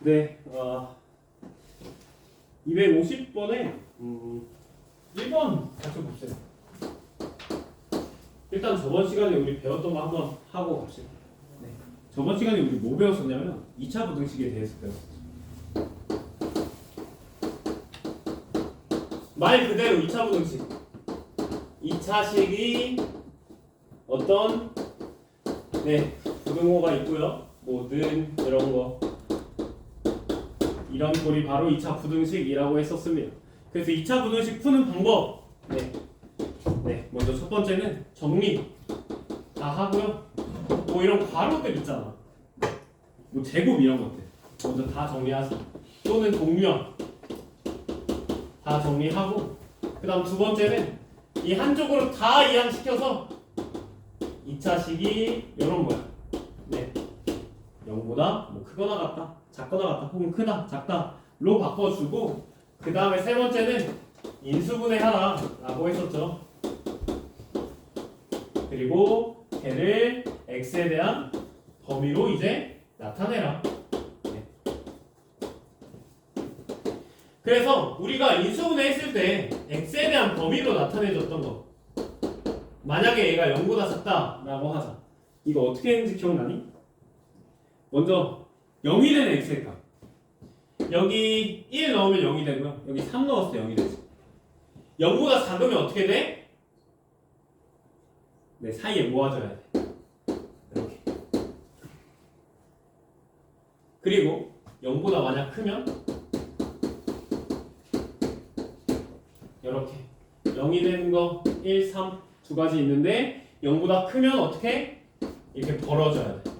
네, 250번에 1번 같이 봅시다. 일단 저번 시간에 우리 배웠던 거 한번 하고 갑시다. 네. 저번 시간에 우리 뭐 배웠었냐면 2차 부등식에 대해서 배웠었죠. 말 그대로 2차 부등식. 2차식이 어떤 부등호가 있고요. 뭐든 이런 거. 이런 꼴이 바로 2차 부등식이라고 했었습니다. 그래서 2차 부등식 푸는 방법. 먼저 첫 번째는 정리 다 하고요. 뭐 이런 괄호들 있잖아. 뭐 제곱 이런 것들. 먼저 다 정리하세요. 또는 동류항 다 정리하고, 그 다음 두 번째는 이 한쪽으로 다 이항시켜서 2차식이 이런 거야. 0보다 뭐 크거나 같다, 작거나 같다, 혹은 크다, 작다로 바꿔주고, 그 다음에 세 번째는 인수분해하라 라고 했었죠. 그리고 걔를 x에 대한 범위로 이제 나타내라. 그래서 우리가 인수분해 했을 때 x에 대한 범위로 나타내줬던 거, 만약에 얘가 0보다 작다라고 하자. 이거 어떻게 했는지 기억나니? 먼저 0이 되는 x의 값, 여기 1 넣으면 0이 되고요, 여기 3 넣었을 때 0이 되지. 0보다 작으면 어떻게 돼? 사이에 모아줘야 돼. 이렇게. 그리고 0보다 만약 크면 이렇게 0이 되는 거 1, 3 두 가지 있는데, 0보다 크면 어떻게? 이렇게 벌어져야 돼.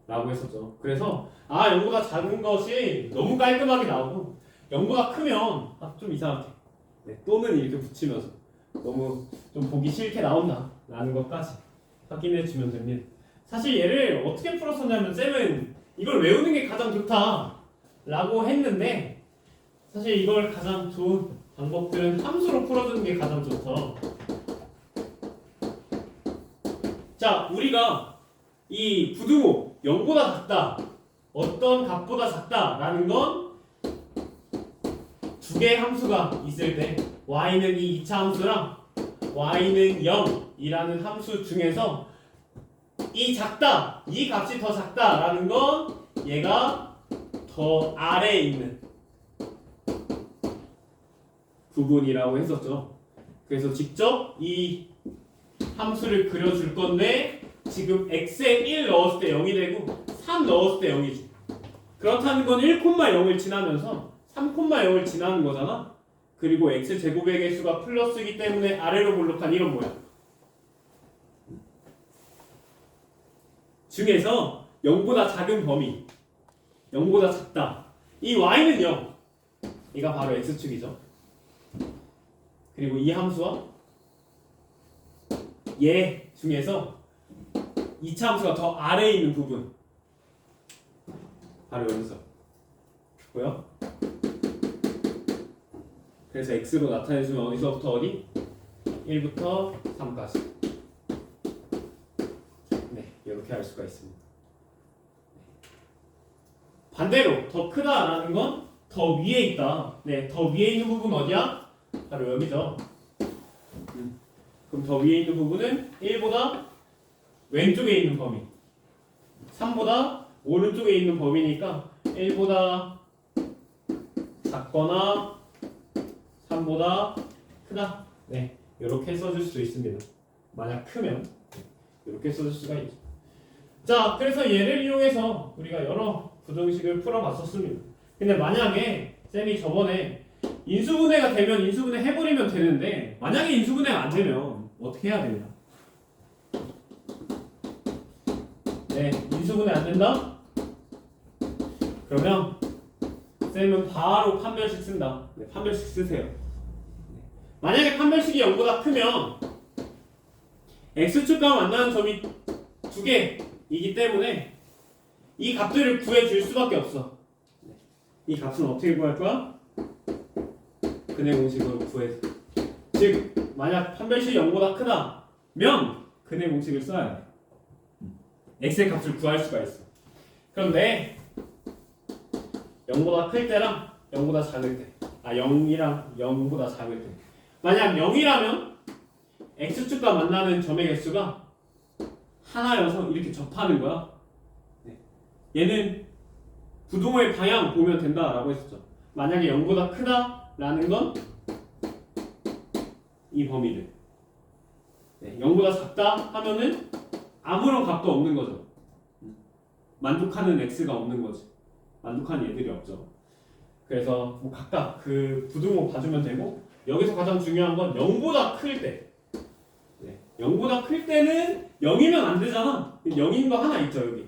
라고 했었죠. 그래서 0보다 작은 것이 너무 깔끔하게 나오고, 0보다 크면 좀 이상하게 또는 이렇게 붙이면서 너무 좀 보기 싫게 나온다 라는 것까지 확인해 주면 됩니다. 사실 얘를 어떻게 풀었었냐면, 쌤은 이걸 외우는 게 가장 좋다 라고 했는데, 사실 이걸 가장 좋은 방법들은 함수로 풀어주는 게 가장 좋죠. 자, 우리가 이 부등호 0보다 작다, 어떤 값보다 작다라는 건 두 개의 함수가 있을 때, y는 이 2차 함수랑 y는 0이라는 함수 중에서 이 작다, 이 값이 더 작다라는 건 얘가 더 아래에 있는 부분이라고 했었죠. 그래서 직접 이 함수를 그려줄 건데, 지금 x에 1 넣었을 때 0이 되고 3 넣었을 때 0이지. 그렇다는 건 1,0을 지나면서 3,0을 지나는 거잖아. 그리고 x제곱의 개수가 플러스이기 때문에 아래로 볼록한 이런 모양 중에서 0보다 작은 범위, 0보다 작다, 이 y는 0, 이가 바로 x축이죠. 그리고 이 함수와 얘 중에서 2차 함수가 더 아래에 있는 부분, 바로 여기서 뭐야? 그래서 x로 나타내주면 어디서부터 어디? 1부터 3까지. 이렇게 할 수가 있습니다. 반대로 더 크다라는 건 더 위에 있다. 더 위에 있는 부분 어디야? 바로 여기죠. 그럼 더 위에 있는 부분은 1보다 왼쪽에 있는 범위, 3보다 오른쪽에 있는 범위니까 1보다 작거나 3보다 크다. 이렇게 써줄 수 있습니다. 만약 크면 이렇게 써줄 수가 있죠. 자, 그래서 얘를 이용해서 우리가 여러 부등식을 풀어봤었습니다. 근데 만약에 쌤이 저번에 인수분해가 되면 인수분해 해버리면 되는데, 만약에 인수분해가 안 되면 어떻게 해야 되냐? 인수분해 안 된다? 그러면 쌤은 바로 판별식 쓴다. 판별식 쓰세요. 만약에 판별식이 0보다 크면 x축과 만나는 점이 두 개이기 때문에 이 값들을 구해줄 수밖에 없어. 이 값은 어떻게 구할 거야? 근해 공식으로 구해서. 즉 만약 판별식이 0보다 크다면 근해 공식을 써야 돼. x의 값을 구할 수가 있어. 그런데 0보다 클 때랑 0보다 작을 때, 0이랑 0보다 작을 때, 만약 0이라면 x축과 만나는 점의 개수가 하나여서 이렇게 접하는 거야. 네. 얘는 부동호의 방향 보면 된다라고 했었죠. 만약에 0보다 크다라는 건 이 범위를, 네. 0보다 작다 하면은 아무런 값도 없는 거죠. 만족하는 x가 없는 거지. 만족하는 얘들이 없죠. 그래서 뭐 각각 그 부등호 봐주면 되고, 여기서 가장 중요한 건 0보다 클 때. 네. 0보다 클 때는 0이면 안 되잖아. 0인 거 하나 있죠 여기.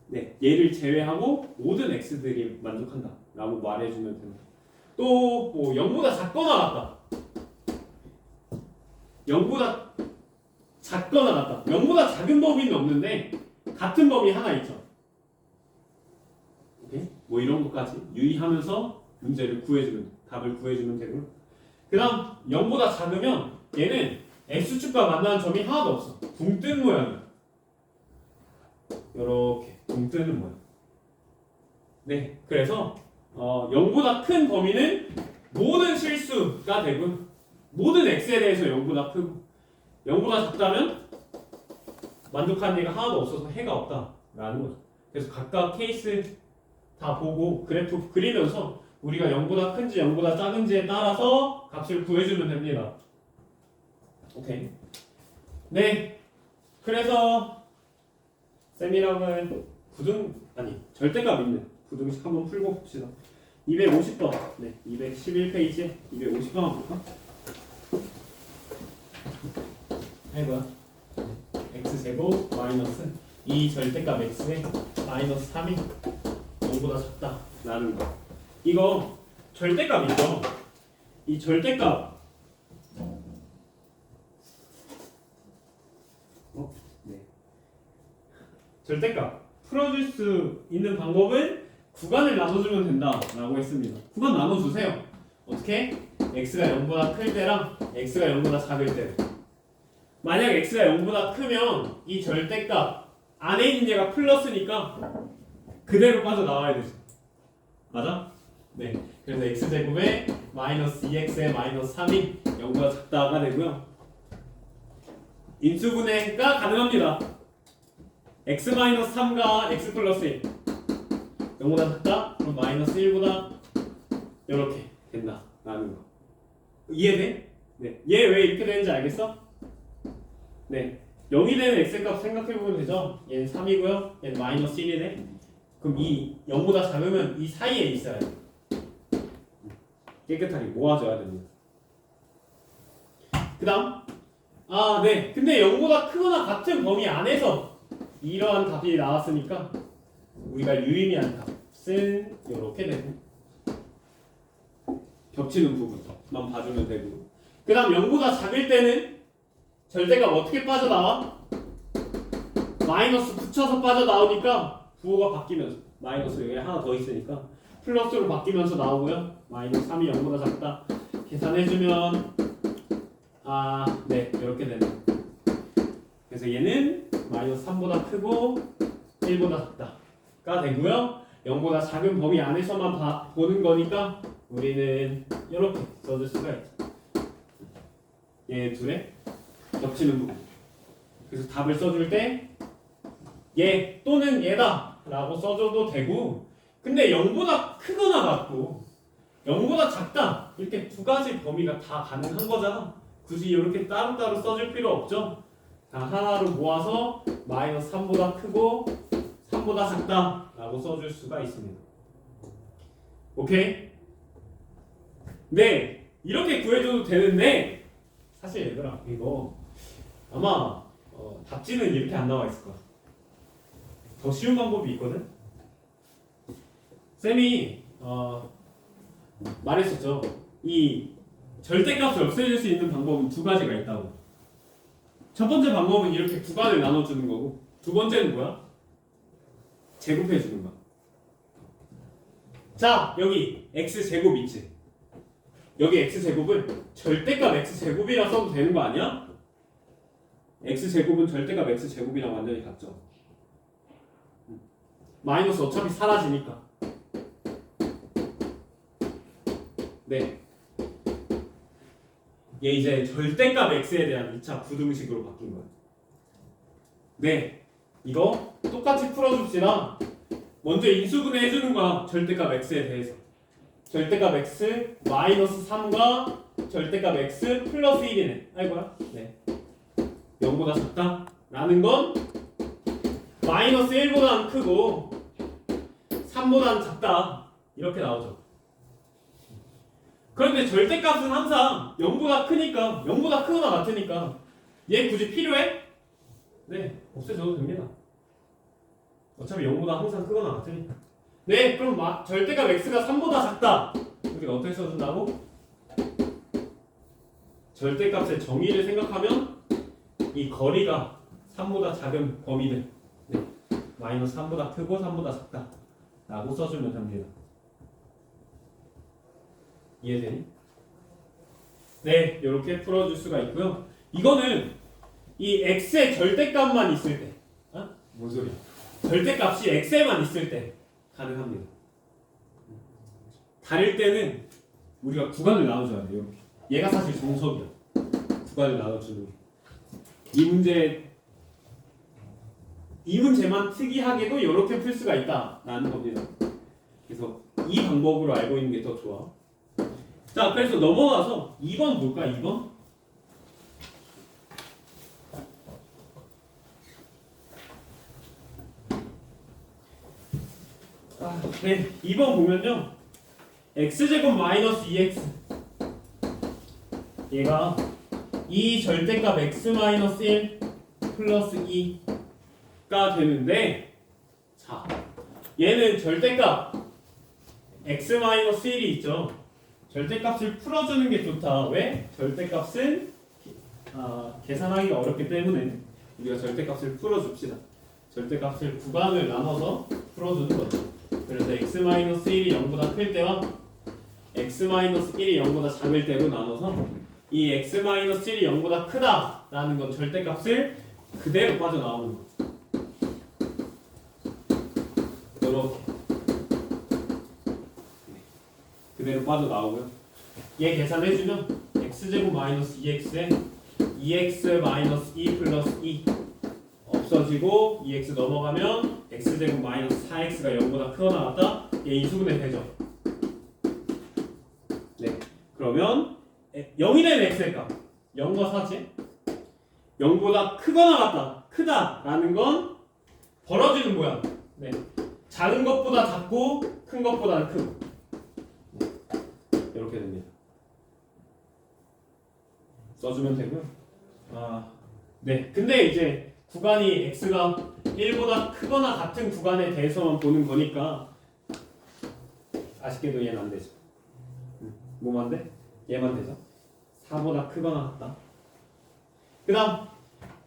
네. 얘를 제외하고 모든 x들이 만족한다 라고 말해주면 됩니다. 또 뭐 0보다 작거나 같다. 0보다 작거나 같다. 0보다 작은 범위는 없는데 같은 범위 하나 있죠. 오케이? 뭐 이런 것까지 유의하면서 문제를 구해주면, 답을 구해주면 되고요. 그 다음 0보다 작으면 얘는 x축과 만나는 점이 하나도 없어. 붕 뜨는 모양이야. 요렇게 붕 뜨는 모양. 네, 그래서 0보다 큰 범위는 모든 실수가 되고, 모든 x에 대해서 0보다 크고, 0보다 작다면 만족하는 얘가 하나도 없어서 해가 없다라는 거죠. 그래서 각각 케이스 다 보고 그래프 그리면서 우리가 0보다 큰지 0보다 작은지에 따라서 값을 구해주면 됩니다. 오케이. 네. 그래서 쌤이랑은 절대값 있는 부등식 한번 풀고 봅시다. 250번. 네. 211페이지에 250번 한번 볼까? 해봐. x제곱 마이너스 이 절대값 x에 마이너스 3이 0보다 작다 라는 거. 이거 절대값이죠. 이 절대값 네. 절대값 풀어줄 수 있는 방법은 구간을 나눠주면 된다 라고 했습니다. 구간 나눠주세요. 어떻게? x가 0보다 클 때랑 x가 0보다 작을 때. 만약 x가 0보다 크면 이 절대값 안에 있는 얘가 플러스니까 그대로 빠져나와야 되죠. 맞아? 네. 그래서 x제곱에 마이너스 2x에 마이너스 3이 0보다 작다가 되고요. 인수분해가 가능합니다. x 마이너스 3과 x 플러스 1 0보다 작다? 그럼 마이너스 1보다 이렇게 된다 라는 거. 이해돼? 네. 얘 왜 이렇게 되는지 알겠어? 네. 0이 되는 x값 생각해보면 되죠? 얘는 3이고요. 얘는 마이너스 1이네. 그럼 이 0보다 작으면 이 사이에 있어야 돼. 깨끗하게 모아줘야 됩니다. 그 다음 네. 근데 0보다 크거나 같은 범위 안에서 이러한 답이 나왔으니까 우리가 유의미한 값은 이렇게 되고, 겹치는 부분만 봐주면 되고, 그 다음 0보다 작을 때는 절대값 어떻게 빠져나와? 마이너스 붙여서 빠져나오니까 부호가 바뀌면서, 마이너스 여기 하나 더 있으니까 플러스로 바뀌면서 나오고요. 마이너스 3이 0보다 작다 계산해주면 네, 이렇게 되네요. 그래서 얘는 마이너스 3보다 크고 1보다 작다가 되고요. 0보다 작은 범위 안에서만 보는 거니까 우리는 이렇게 써줄 수가 있죠. 얘 둘의 겹치는 부분. 그래서 답을 써줄 때 얘 또는 얘다 라고 써줘도 되고, 근데 0보다 크거나 같고 0보다 작다 이렇게 두 가지 범위가 다 가능한 거잖아. 굳이 이렇게 따로따로 써줄 필요 없죠. 다 하나로 모아서 마이너스 3보다 크고 3보다 작다 라고 써줄 수가 있습니다. 오케이? 네, 이렇게 구해줘도 되는데 사실 얘들아 이거 아마 답지는 이렇게 안 나와 있을 거야. 더 쉬운 방법이 있거든. 쌤이 말했었죠. 이 절대값을 없애줄 수 있는 방법은 두 가지가 있다고. 첫 번째 방법은 이렇게 구간을 나눠주는 거고, 두 번째는 뭐야? 제곱해주는 거야. 자, 여기 x제곱 있지. 여기 x제곱을 절대값 x제곱이라 써도 되는 거 아니야? x제곱은 절대값 x제곱이랑 완전히 같죠. 마이너스 어차피 사라지니까. 네. 얘 이제 절대값 x에 대한 2차 부등식으로 바뀐 거예요. 네. 이거 똑같이 풀어줍시다. 먼저 인수분해 해주는 거야. 절대값 x에 대해서. 절대값 x 마이너스 3과 절대값 x 플러스 1이네. 아이고야. 네. 0보다 작다. 라는 건 마이너스 1보다는 크고 3보다는 작다. 이렇게 나오죠. 그런데 절대값은 항상 0보다 크니까 0보다 크거나 같으니까 얘 굳이 필요해? 네. 없애줘도 됩니다. 어차피 0보다 항상 크거나 같으니까. 네. 그럼 절대값 x가 3보다 작다. 이렇게 어떻게 써준다고? 절대값의 정의를 생각하면 이 거리가 3보다 작은 범위들, 네. 마이너스 3보다 크고 3보다 작다 라고 써주면 됩니다. 이해되니? 네, 이렇게 풀어줄 수가 있고요. 이거는 이 x의 절대값만 있을 때, 뭔 소리야? 절대값이 x에만 있을 때 가능합니다. 다를 때는 우리가 구간을 나눠줘야 돼요. 이렇게. 얘가 사실 정석이야. 구간을 나눠주는 게. 이 문제만 특이하게도 이렇게 풀 수가 있다라는 겁니다. 그래서 이 방법으로 알고 있는 게 더 좋아. 자, 그래서 넘어가서 2번 볼까? 2번? 네, 2번 보면요. x제곱 마이너스 2x 얘가 이 절대값 x 마이너스 1 플러스 2가 되는데, 자, 얘는 절대값 x 마이너스 1이 있죠. 절대값을 풀어주는 게 좋다. 왜? 절대값은 계산하기가 어렵기 때문에 우리가 절대값을 풀어줍시다. 절대값을 구간을 나눠서 풀어주는 거죠. 그래서 x-1이 0보다 클 때와 x-1이 0보다 작을 때로 나눠서 이 x-1이 0보다 크다라는 건 절대값을 그대로 빠져나오는 거죠. 이렇게 그대로 빠져나오고요. 얘 계산해주면 x제곱 마이너스 2x에 2x 마이너스 2 플러스 2 없어지고 2x 넘어가면 x제곱 마이너스 4x가 0보다 크거나 같다. 얘 인수분해 되죠. 네. 그러면 0이 되는 x의 값 0과 4지 0보다 크거나 같다. 크다라는 건 벌어지는 모양. 네. 작은 것보다 작고 큰 것보다는 크고 이렇게 됩니다. 써주면 되고요. 네. 근데 이제 구간이 x가 1보다 크거나 같은 구간에 대해서만 보는 거니까 아쉽게도 얘는 안 되죠. 뭐만 돼? 얘만 되죠. 4보다 크거나 같다. 그 다음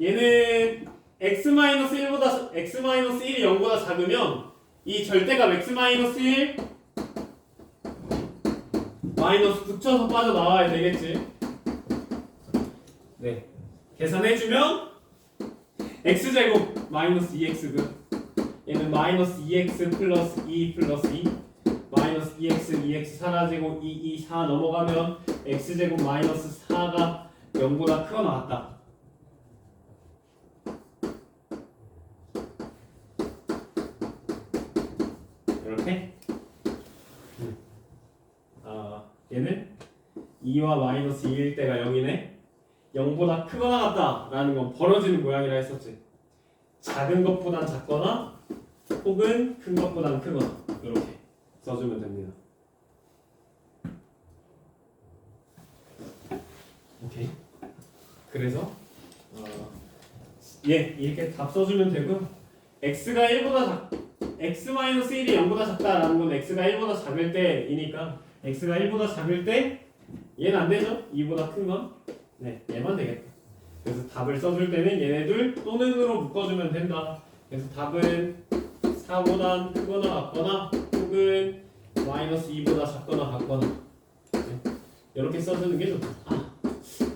얘는 x-1보다 x-1이 0보다 작으면 이 절대값 x-1 마이너스 붙여서 빠져나와야 되겠지. 네. 계산해주면 x제곱 마이너스 2x고 얘는 마이너스 2x 플러스 2 플러스 2 마이너스 2x 2x 사라지고 2 4 넘어가면 x제곱 마이너스 4가 0보다 크거나 같다. 이렇게 얘는 2와 마이너스 2일 때가 0이네. 0보다 크거나 같다라는 건 벌어지는 모양이라 했었지. 작은 것보단 작거나 혹은 큰 것보단 크거나 이렇게 써주면 됩니다. 오케이. 그래서 이렇게 답 써주면 되고 x가 1보다 x-1이 0보다 작다라는 건 x가 1보다 작을 때이니까 x가 1보다 작을 때 얘는 안 되죠? 2보다 큰 건? 네, 얘만 되겠다. 그래서 답을 써줄 때는 얘네들 또는으로 묶어주면 된다. 그래서 답은 4보다 크거나 같거나 혹은 마이너스 2보다 작거나 같거나 네. 이렇게 써주는 게 좋다.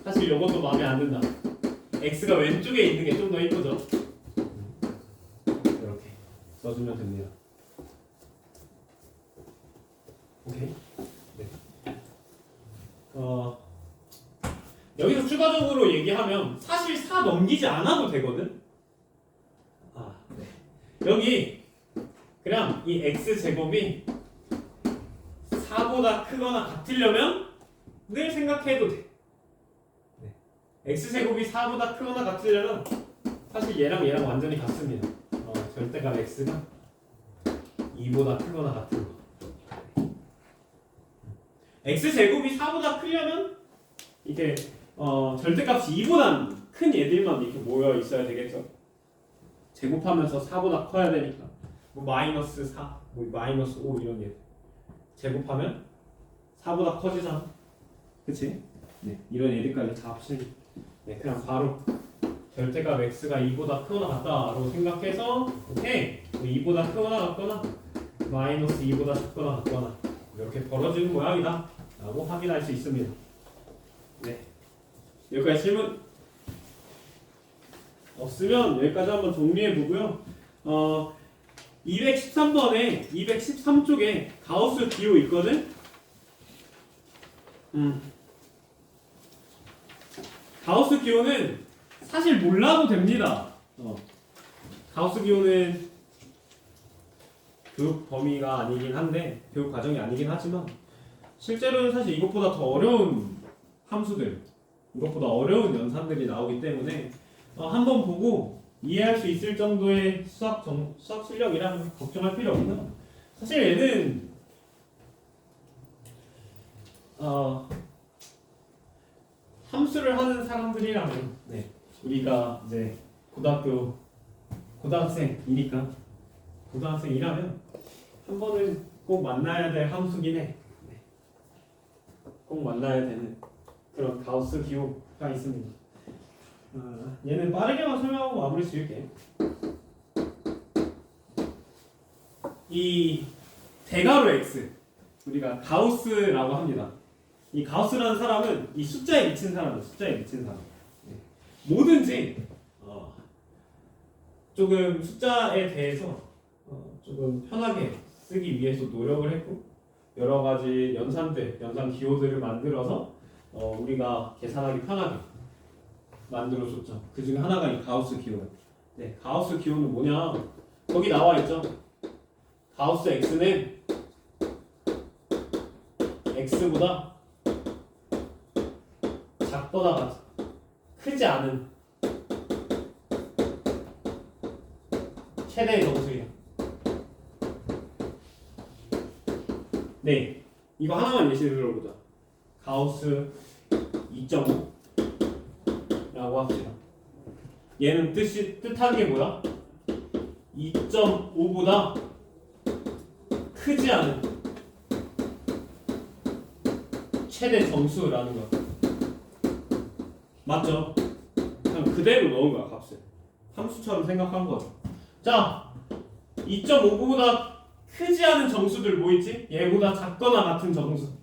사실 이것도 마음에 안 든다. x가 왼쪽에 있는 게 좀 더 이쁘죠? 이렇게 써주면 됩니다. 오케이. 네. 여기서 추가적으로 얘기하면 사실 4 넘기지 않아도 되거든. 네. 여기 그냥 이 x 제곱이 4보다 크거나 같으려면 늘 생각해도 돼. 네. x 제곱이 4보다 크거나 같으려면 사실 얘랑 완전히 같습니다. 절대값 x가 2보다 크거나 같은 거. x 제곱이 4보다 크려면 이게 절대값이 2보다 큰 얘들만 이렇게 모여 있어야 되겠죠. 제곱하면서 4보다 커야 되니까 뭐 마이너스 4, 뭐 마이너스 5 이런 얘들 제곱하면 4보다 커지잖아. 그치? 네, 이런 얘들까지 다 합치면 네, 그냥 바로 절대값 x가 2보다 크거나 같다라고 생각해서 오케이 2보다 크거나 같거나 마이너스 2보다 작거나 같거나 이렇게 벌어지는 모양이다 라고 확인할 수 있습니다. 네, 여기까지 질문 없으면 여기까지 한번 정리해 보고요. 213번에 213쪽에 가우스 기호 있거든. 가우스 기호는 사실 몰라도 됩니다. 가우스 기호는 교육 범위가 아니긴 한데 교육 과정이 아니긴 하지만 실제로는 사실 이것보다 더 어려운 함수들, 이것보다 어려운 연산들이 나오기 때문에 한번 보고 이해할 수 있을 정도의 수학 실력이랑 걱정할 필요 없나? 사실 얘는 함수를 하는 사람들이라면 우리가 이제 고등학생이니까 고등학생이라면 한 번은 꼭 만나야 될 함수긴 해. 꼭 만나야 되는 그런 가우스 기호가 있습니다. 얘는 빠르게만 설명하고 마무리 지을게. 이 대괄호 x 우리가 가우스라고 합니다. 이 가우스라는 사람은 이 숫자에 미친 사람이에요. 숫자에 미친 사람. 뭐든지 조금 숫자에 대해서 조금 편하게 쓰기 위해서 노력을 했고 여러 가지 연산 기호들을 만들어서 우리가 계산하기 편하게 만들어줬죠. 그 중에 하나가 이 가우스 기호. 네, 가우스 기호는 뭐냐? 거기 나와 있죠. 가우스 x는 x보다 작거나 크지 않은 최대의 정수이다. 네, 이거 하나만 예시를 들어보자. 가우스 2.5라고 합시다. 얘는 뜻하는 게 뭐야? 2.5보다 크지 않은 최대 정수라는 거. 맞죠? 그냥 그대로 넣은 거야, 값을. 함수처럼 생각한 거죠. 자, 2.5보다 크지 않은 정수들 뭐 있지? 얘보다 작거나 같은 정수.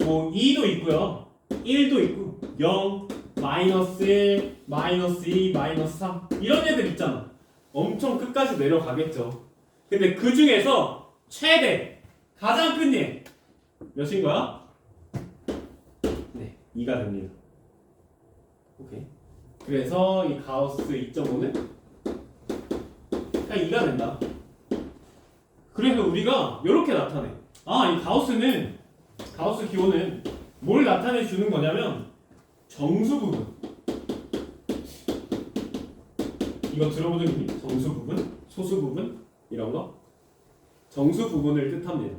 뭐 2도 있고요. 1도 있고 0, 마이너스 1, 마이너스 2, 마이너스 3 이런 애들 있잖아. 엄청 끝까지 내려가겠죠. 근데 그 중에서 최대 가장 큰 얘 몇인 거야? 네, 2가 됩니다. 오케이. 그래서 이 가우스 2.5는 그냥 2가 된다. 그래서 우리가 이렇게 나타내. 이 가우스 기호는 뭘 나타내 주는 거냐면 정수 부분. 이거 들어보는 정수 부분, 소수 부분 이런 거. 정수 부분을 뜻합니다.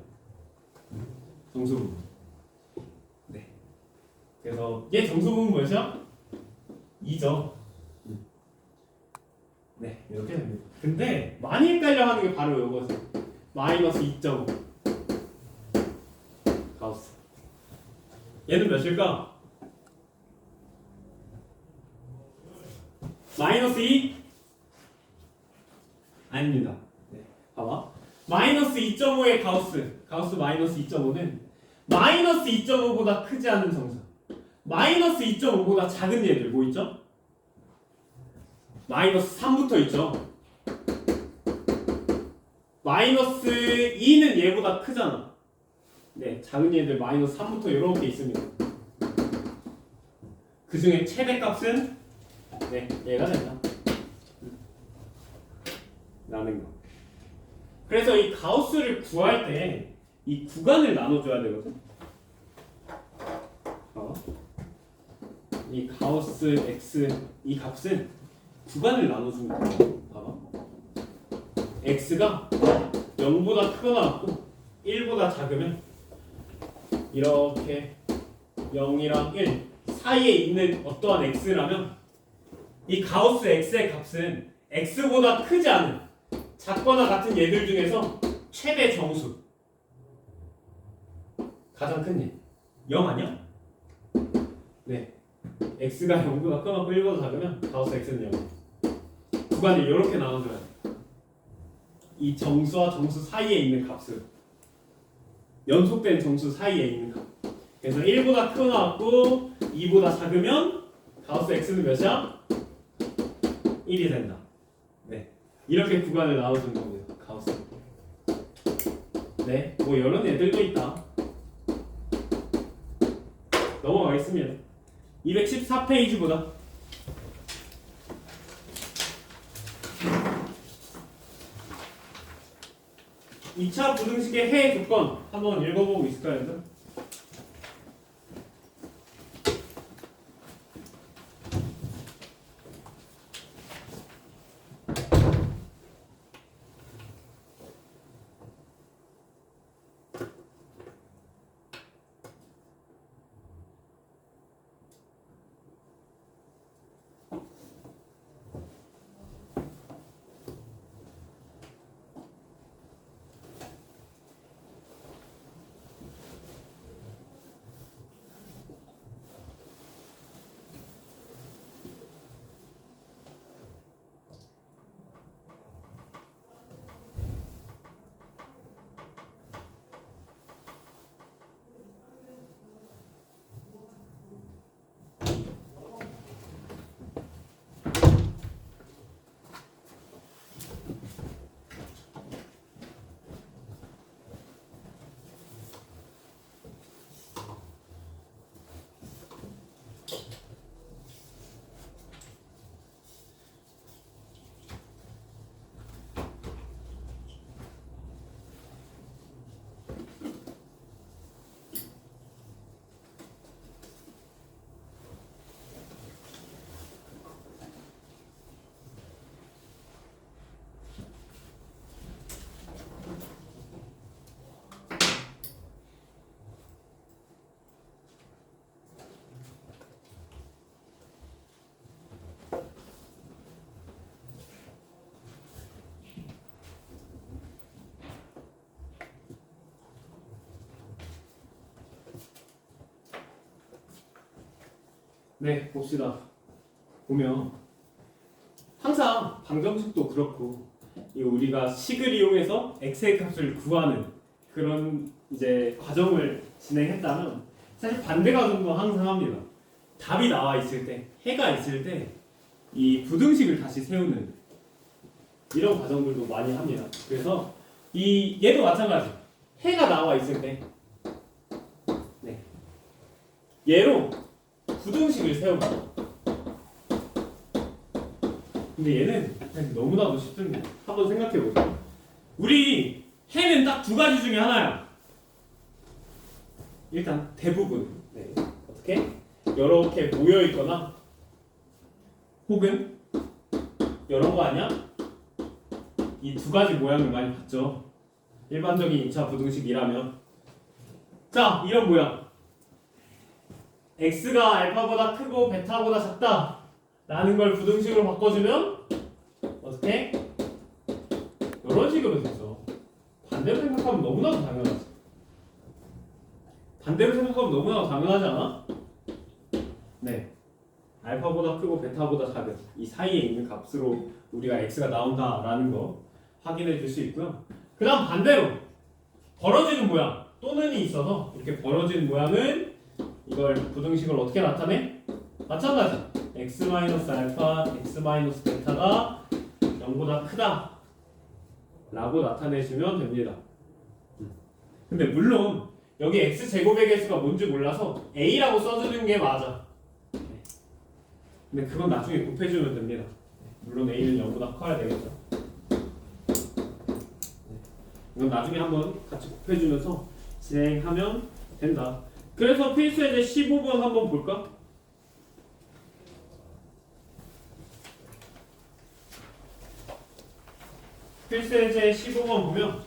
정수 부분. 네. 그래서 얘 정수 부분 뭐죠? 2죠. 네, 이렇게 됩니다. 근데 많이 헷갈려 하는 게 바로 이거죠. 마이너스 2.5 가우스. 얘는 몇일까? 마이너스 2? 아닙니다. 네, 봐봐. 마이너스 2.5의 가우스 마이너스 2.5는 마이너스 2.5보다 크지 않은 정수. 마이너스 2.5보다 작은 얘들 뭐 있죠? 마이너스 3부터 있죠. 마이너스 2는 얘보다 크잖아. 네, 작은 얘들 마이너스 3부터 이렇게 있습니다. 그 중에 최대값은 네, 얘가 된다. 라는 거. 그래서 이 가우스를 구할 때 이 구간을 나눠줘야 되거든. 이 가우스 x 이 값은 구간을 나눠주면 돼. 봐봐. x가 0보다 크거나 같고 1보다 작으면 이렇게 0이랑 1 사이에 있는 어떠한 x라면 이 가우스 x의 값은 x보다 크지 않은 작거나 같은 얘들 중에서 최대 정수 가장 큰 얘 0 아니야? 네, x가 0보다 크거나 1보다 작으면 가우스 x는 0. 구간을 이렇게 나눠줘야 돼. 이 정수와 정수 사이에 있는 값을 연속된 정수 사이에 있는 값. 그래서 1보다 크거나 같고 2보다 작으면 가우스 x는 몇이야? 1이 된다. 네, 이렇게 구간을 나눠주는 겁니다. 가우스. 네, 뭐 이런 애들도 있다. 넘어가겠습니다. 214페이지보다 2차 부등식의 해의 조건 한번 읽어보고 있을까요, 여러분? 네, 봅시다. 보면 항상 방정식도 그렇고 이 우리가 식을 이용해서 x의 값을 구하는 그런 이제 과정을 진행했다면 사실 반대 과정도 항상 합니다. 답이 나와 있을 때, 해가 있을 때 이 부등식을 다시 세우는 이런 과정들도 많이 합니다. 그래서 이 얘도 마찬가지. 해가 나와 있을 때, 네, 얘로 부등식을 세워봐. 근데 얘는 너무나도 쉽습니다. 한번 생각해보세요. 우리 해는 딱 두 가지 중에 하나야. 일단 대부분 네. 어떻게? 이렇게 모여있거나 혹은 이런 거 아니야? 이 두 가지 모양을 많이 봤죠. 일반적인 2차 부등식이라면 자, 이런 모양. x가 알파보다 크고 베타보다 작다 라는 걸 부등식으로 바꿔주면 어떻게? 이런 식으로 되죠. 반대로 생각하면 너무나도 당연하지. 반대로 생각하면 너무나도 당연하지 않아? 네. 알파보다 크고 베타보다 작은 이 사이에 있는 값으로 우리가 x가 나온다라는 거 확인해 줄 수 있고요. 그 다음 반대로 벌어지는 모양 또는이 있어서 이렇게 벌어지는 모양은 이걸 부등식을 어떻게 나타내? 마찬가지 x-알파, x-베타가 0보다 크다 라고 나타내시면 됩니다. 근데 물론 여기 x제곱의 개수가 뭔지 몰라서 a라고 써주는 게 맞아. 근데 그건 나중에 곱해주면 됩니다. 물론 a는 0보다 커야 되겠죠. 이건 나중에 한번 같이 곱해주면서 진행하면 된다. 그래서 필수 예제 15번 한번 볼까? 필수 예제 15번 보면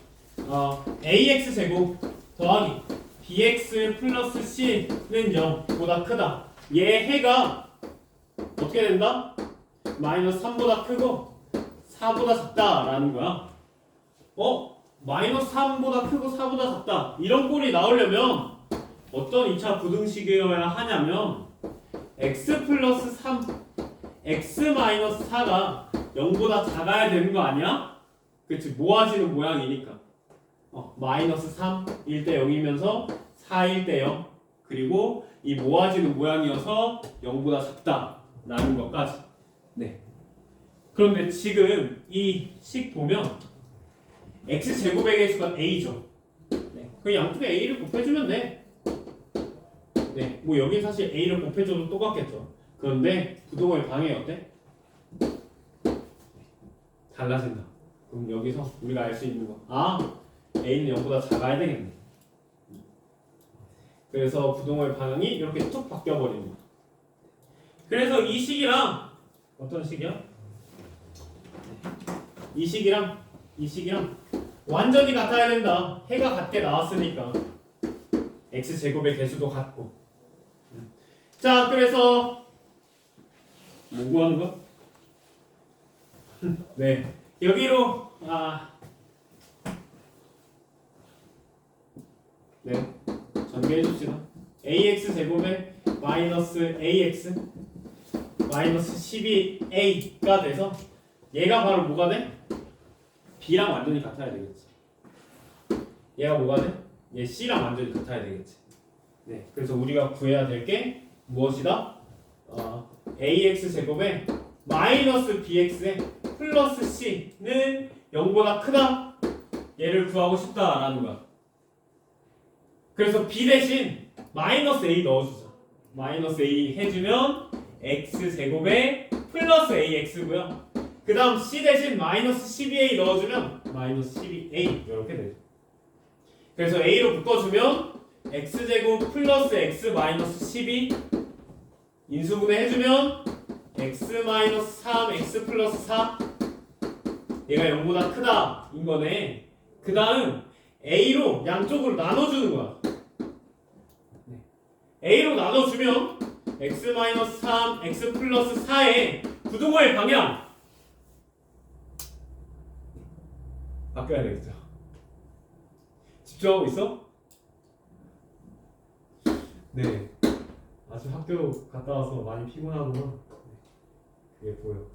ax 제곱 더하기 bx 플러스 c는 0보다 크다. 얘 해가 어떻게 된다? 마이너스 3보다 크고 4보다 작다라는 거야. 마이너스 3보다 크고 4보다 작다. 이런 꼴이 나오려면 어떤 2차 부등식이어야 하냐면 x 플러스 3, x 마이너스 4가 0보다 작아야 되는 거 아니야? 그치, 모아지는 모양이니까. 마이너스 3 1대 0이면서 4 1대 0. 그리고 이 모아지는 모양이어서 0보다 작다라는 것까지. 네. 그런데 지금 이 식 보면 x제곱의 개수가 a죠. 네. 그 양쪽에 a를 곱해주면 돼. 네. 뭐 여기 사실 a를 곱해줘도 똑같겠죠. 그런데 부동호의 방향이 어때? 달라진다. 그럼 여기서 우리가 알 수 있는 거, a는 0보다 작아야 되겠네. 그래서 부동호의 방향이 이렇게 툭 바뀌어버립니다. 그래서 이 식이랑 어떤 식이야? 이 식이랑 완전히 같아야 된다. 해가 같게 나왔으니까 x제곱의 개수도 같고. 자, 그래서 뭐 구하는 거? 네, 여기로 네, 전개해 줍시다. ax제곱에 마이너스 ax 마이너스 12a가 돼서 얘가 바로 뭐가 돼? b랑 완전히 같아야 되겠지. 얘가 뭐가 돼? 얘 c랑 완전히 같아야 되겠지. 네, 그래서 우리가 구해야 될 게 무엇이다? ax제곱에 마이너스 bx에 플러스 c는 0보다 크다. 얘를 구하고 싶다라는 거야. 그래서 b 대신 마이너스 a 넣어주자. 마이너스 a 해주면 x제곱에 플러스 ax고요. 그 다음 c 대신 마이너스 12a 넣어주면 마이너스 12a 이렇게 되죠. 그래서 a로 묶어주면 x제곱 플러스 x 마이너스 12 인수분해 해주면 x 마이너스 3 x 플러스 4 얘가 0보다 크다 인 거네. 그 다음 a로 양쪽으로 나눠주는 거야. a로 나눠주면 x 마이너스 3 x 플러스 4의 부동호의 방향 바뀌어야 되겠죠. 집중하고 있어? 네. 아직 학교 갔다 와서 많이 피곤하구나. 그게 보여.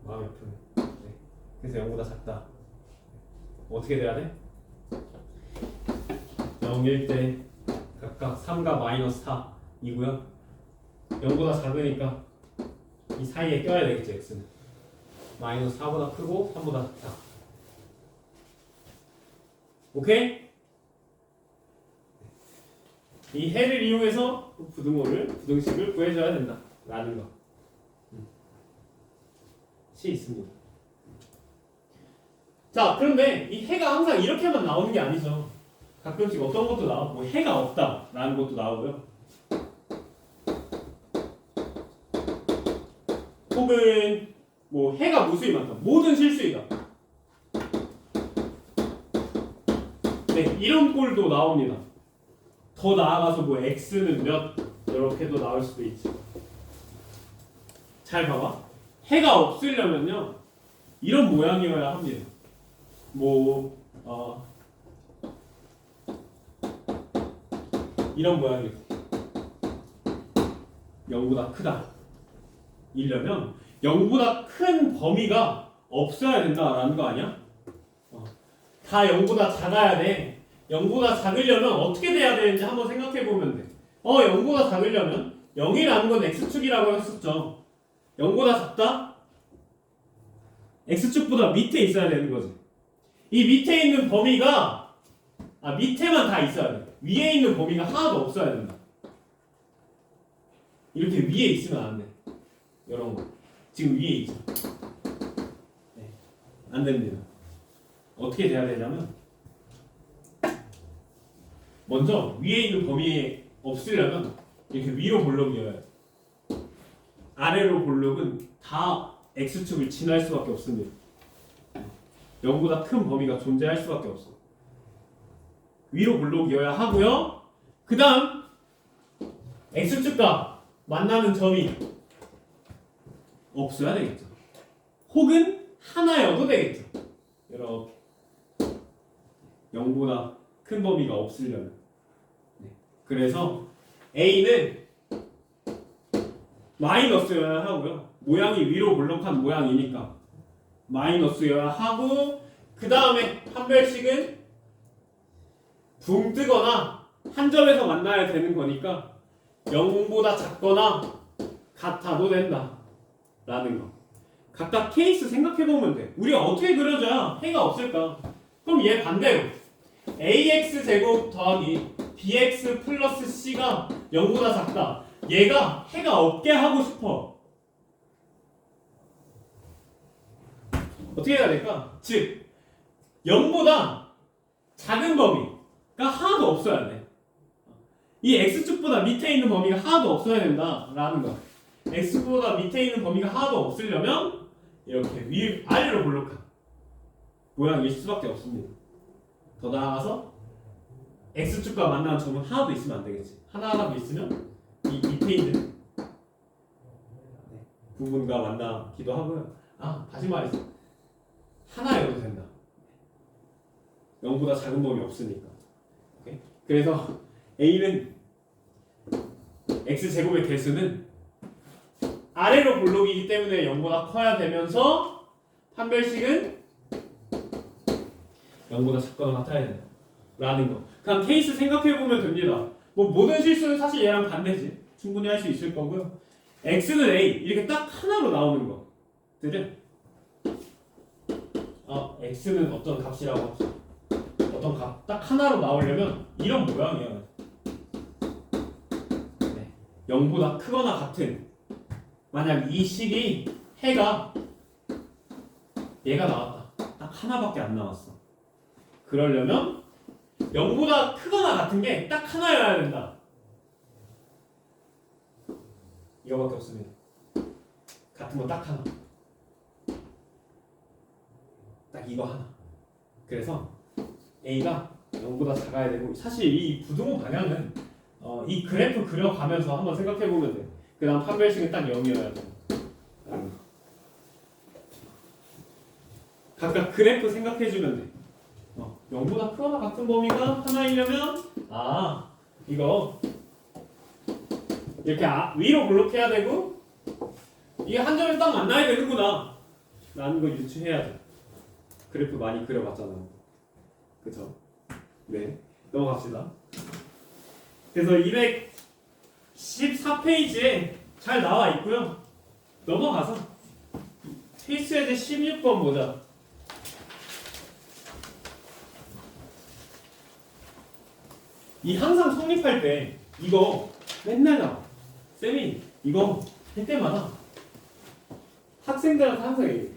마음이 아프네. 네. 그래서 0보다 작다. 어떻게 돼야 돼? 0일 때 각각 3과 마이너스 4이고요. 0보다 작으니까 이 사이에 껴야 되겠지, x는. 마이너스 4보다 크고 3보다 작다. 오케이? 이 해를 이용해서 부등식을 구해줘야 된다 라는 거. 시 있습니다. 자, 그런데 이 해가 항상 이렇게만 나오는 게 아니죠. 가끔씩 어떤 것도 나오고, 뭐 해가 없다 라는 것도 나오고요. 혹은 뭐 해가 무수히 많다, 모든 실수이다. 네, 이런 꼴도 나옵니다. 더 나아가서 뭐 x는 몇 이렇게도 나올 수도 있지. 잘 봐봐. 해가 없으려면요 이런 모양이어야 합니다. 뭐 이런 모양이에요. 0보다 크다 이려면 0보다 큰 범위가 없어야 된다라는 거 아니야? 다 0보다 작아야 돼. 0보다 작으려면 어떻게 돼야 되는지 한번 생각해 보면 돼. 0보다 작으려면 0이라는 건 x축이라고 했었죠. 0보다 작다? x축보다 밑에 있어야 되는 거지. 이 밑에 있는 범위가 밑에만 다 있어야 돼. 위에 있는 범위가 하나도 없어야 된다. 이렇게 위에 있으면 안 돼. 이런 거 지금 위에 있죠. 네. 안 됩니다. 어떻게 돼야 되냐면 먼저 위에 있는 범위에 없으려면 이렇게 위로 볼록이어야 돼. 아래로 볼록은 다 x축을 지날 수밖에 없습니다. 0보다 큰 범위가 존재할 수밖에 없어. 위로 볼록이어야 하고요. 그 다음 x축과 만나는 점이 없어야 되겠죠. 혹은 하나여도 되겠죠. 이렇게 0보다 큰 범위가 없으려면. 네. 그래서 a는 마이너스여야 하고요. 모양이 위로 볼록한 모양이니까 마이너스여야 하고, 그 다음에 판별식은 붕 뜨거나 한 점에서 만나야 되는 거니까 0보다 작거나 같아도 된다 라는 거. 각각 케이스 생각해보면 돼. 우리가 어떻게 그려줘야 해가 없을까? 그럼 얘 반대로 ax 제곱 더하기 bx 플러스 c가 0보다 작다. 얘가 해가 없게 하고 싶어. 어떻게 해야 될까? 즉 0보다 작은 범위가 하나도 없어야 돼. 이 x축보다 밑에 있는 범위가 하나도 없어야 된다라는 거. x보다 밑에 있는 범위가 하나도 없으려면 이렇게 아래로 볼록한 모양일 수밖에 없습니다. 더 나아가서 x축과 만나는 점은 하나도 있으면 안 되겠지. 하나라도 있으면 이 밑에 있는 부분과 만나기도 하고요. 다시 말해서 하나여도 된다. 0보다 작은 범위 없으니까. 오케이? 그래서 a는 x제곱의 개수는 아래로 볼록이기 때문에 0보다 커야 되면서 판별식은 0보다 작거나 같아야 된다 라는 거. 그냥 케이스 생각해보면 됩니다. 뭐 모든 실수는 사실 얘랑 반대지. 충분히 할 수 있을 거고요. x는 a 이렇게 딱 하나로 나오는 것들은 x는 어떤 값이라고 합시다. 어떤 값 딱 하나로 나오려면 이런 모양이에요. 네. 0보다 크거나 같은, 만약 이 식이 해가 얘가 나왔다. 딱 하나밖에 안 나왔어. 그러려면 0보다 크거나 같은 게 딱 하나여야 된다. 이거밖에 없습니다. 같은 거 딱 하나. 딱 이거 하나. 그래서 a가 0보다 작아야 되고, 사실 이 부등호 방향은 이 그래프 그려가면서 한번 생각해보면 돼. 그 다음 판별식은 딱 0이어야 돼. 각각 그래프 생각해주면 돼. 0보다 크거나 같은 범위가 하나이려면 이거 이렇게 위로 볼록해야 되고, 이게 한 점에 딱 만나야 되는구나 라는 걸 유추해야 돼. 그래프 많이 그려봤잖아요. 그쵸? 네, 넘어갑시다. 그래서 214페이지에 잘 나와 있고요. 넘어가서 필수예제 16번 보자. 이 항상 성립할 때 이거 맨날 나와. 쌤이 이거 할 때마다 학생들한테 항상 얘기해.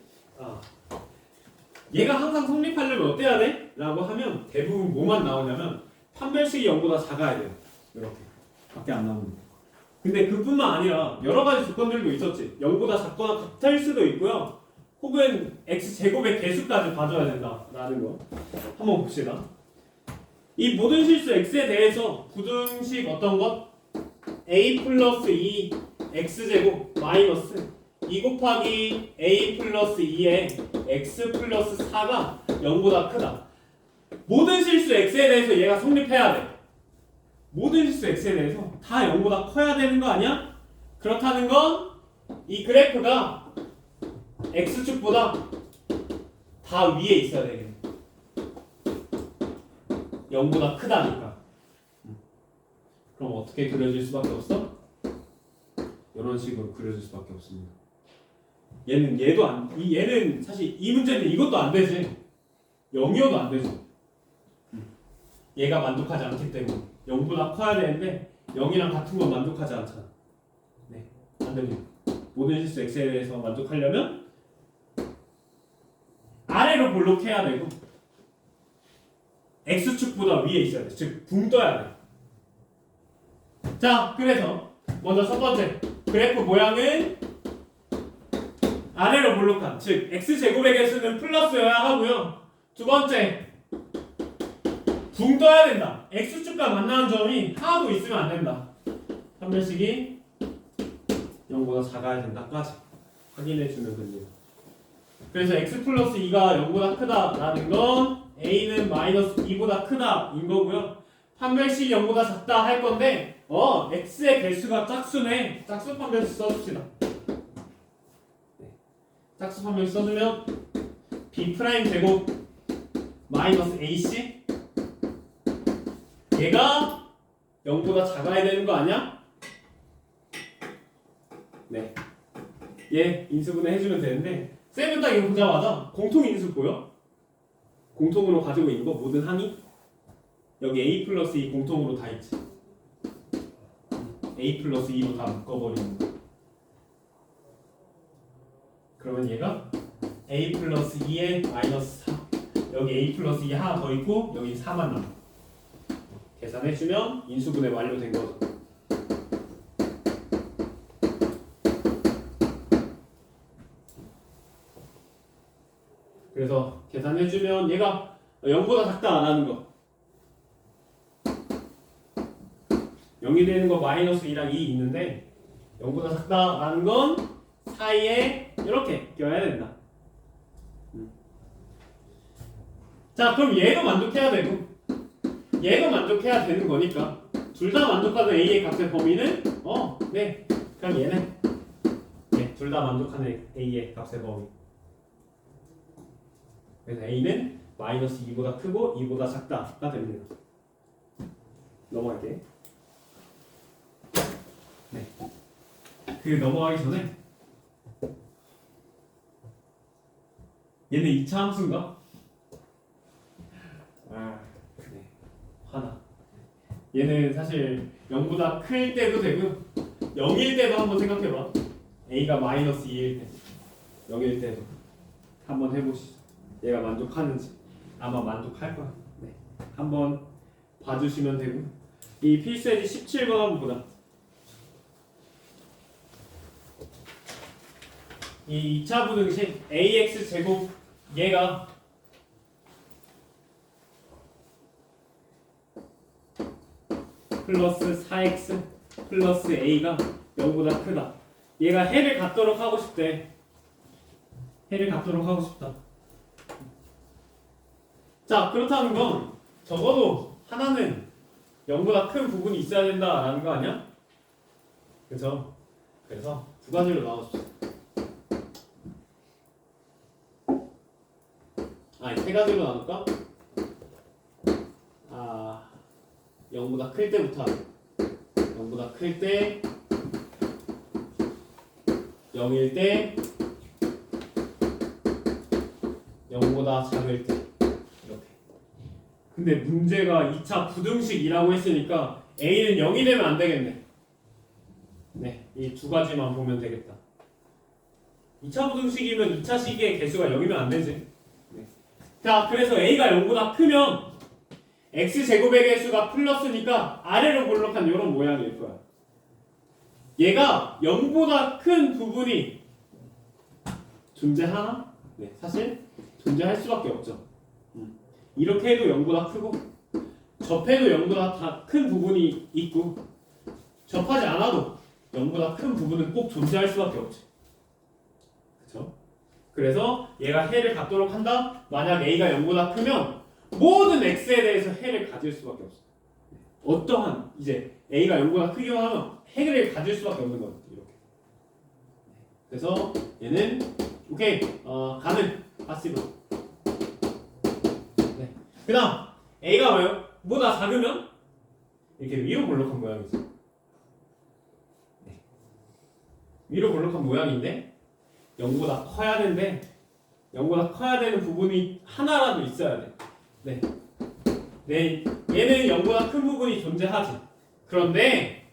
얘가 항상 성립하려면 어때야 돼? 라고 하면 대부분 뭐만 나오냐면 판별식이 0보다 작아야 돼요. 이렇게 밖에 안 나옵니다. 근데 그뿐만 아니라 여러 가지 조건들도 있었지. 0보다 작거나 같을 수도 있고요. 혹은 x제곱의 개수까지 봐줘야 된다라는 거. 한번 봅시다. 이 모든 실수 x에 대해서 부등식 어떤 것? a 플러스 2 x제곱 마이너스 2 곱하기 a 플러스 2에 x 플러스 4가 0보다 크다. 모든 실수 x에 대해서 얘가 성립해야 돼. 모든 실수 x에 대해서 다 0보다 커야 되는 거 아니야? 그렇다는 건 이 그래프가 x축보다 다 위에 있어야 되겠네. 0보다 크다니까. 그럼 어떻게 그려질 수밖에 없어? 이런 식으로 그려질 수밖에 없습니다. 얘는 사실 이 문제는 이것도 안 되지. 0이어도 안 되지. 얘가 만족하지 않기 때문에. 0보다 커야 되는데 0이랑 같은 건 만족하지 않잖아. 네, 안 됩니다. 모든 실수 x에 대해서 만족하려면 아래로 볼록해야 되고 x축보다 위에 있어야 돼. 즉 붕 떠야 돼. 자, 그래서 먼저 첫 번째 그래프 모양은 아래로 볼록한, 즉 x제곱의 개수는 플러스여야 하고요. 두 번째, 붕 떠야 된다. x축과 만나는 점이 하나도 있으면 안 된다. 판별식이 0보다 작아야 된다까지 확인해주면 됩니다. 그래서 x 플러스 2가 0보다 크다라는 건 a는 마이너스 2보다 크다인 거고요. 판별식이 0보다 작다 할 건데 x의 개수가 짝수네. 짝수 판별식 써줍시다. 짝수 판별식 써주면 b 프라임 제곱 마이너스 ac 얘가 0보다 작아야 되는 거 아니야? 네. 얘 인수분해 해주면 되는데 쌤은 딱 이거 보자마자 공통 인수 보여? 공통으로 가지고 있는 거 모든 항이 여기 a 플러스 2 공통으로 다 있지. a 플러스 2로 다 묶어버리는 거. 그러면 얘가 a 플러스 2에 마이너스 4 여기 a 플러스 2 하나 더 있고 여기 4만 남아. 계산해주면 인수분해 완료된 거죠. 그래서 계산해주면 얘가 0보다 작다라는 거 0이 되는 거 마이너스 2랑 2 있는데 0보다 작다라는 건 사이에 이렇게 껴야 된다. 자, 그럼 얘도 만족해야 되고 얘도 만족해야 되는 거니까 둘 다 만족하는 a의 값의 범위는 네, 그럼 얘는 네, 둘 다 만족하는 a의 값의 범위. 그래서 a는 마이너스 2보다 크고 2보다 작다가 됩니다. 넘어갈게. 네. 그 넘어가기 전에 얘는 2차 함수인가? 네. 하나. 얘는 사실 0보다 클 때도 되고 0일 때도 한번 생각해봐. a가 마이너스 2일 때 0일 때도 한번 해보시죠. 얘가 만족하는지. 아마 만족할 거야. 네. 한번 봐주시면 되고 이 필수예지 17번 한번 보자. 이 2차 부등식 ax 제곱 얘가 플러스 4x 플러스 a가 0보다 크다. 얘가 해를 갖도록 하고 싶대. 해를 갖도록 하고 싶다. 자, 그렇다는 건 적어도 하나는 0보다 큰 부분이 있어야 된다라는 거 아니야? 그죠? 그래서 두 가지로 나눠줍시다. 아니, 세 가지로 나눌까? 0보다 클 때부터 0보다 클 때 0일 때 0보다 작을 때 이렇게. 근데 문제가 2차 부등식이라고 했으니까 a는 0이 되면 안 되겠네. 네, 이 두 가지만 보면 되겠다. 2차 부등식이면 2차 식의 개수가 0이면 안 되지. 네. 자, 그래서 a가 0보다 크면 x제곱의 개수가 플러스니까 아래로 볼록한 이런 모양일 거야. 얘가 0보다 큰 부분이 존재하나? 네, 사실 존재할 수밖에 없죠. 이렇게 해도 0보다 크고 접해도 0보다 다 큰 부분이 있고 접하지 않아도 0보다 큰 부분은 꼭 존재할 수밖에 없지. 그렇죠? 그래서 얘가 해를 갖도록 한다? 만약 a가 0보다 크면 모든 x에 대해서 해를 가질 수밖에 없어. 어떠한 이제 a가 0보다 크기만 하면 해를 가질 수밖에 없는 거예요. 이렇게. 그래서 얘는 오케이 가능 파시브. 네. 그다음 a가 뭐예요? 보다 작으면 이렇게 위로 볼록한 모양이죠. 네. 위로 볼록한 모양인데 0보다 커야 되는데 0보다 커야 되는 부분이 하나라도 있어야 돼. 네. 네, 얘는 0보다 큰 부분이 존재하지. 그런데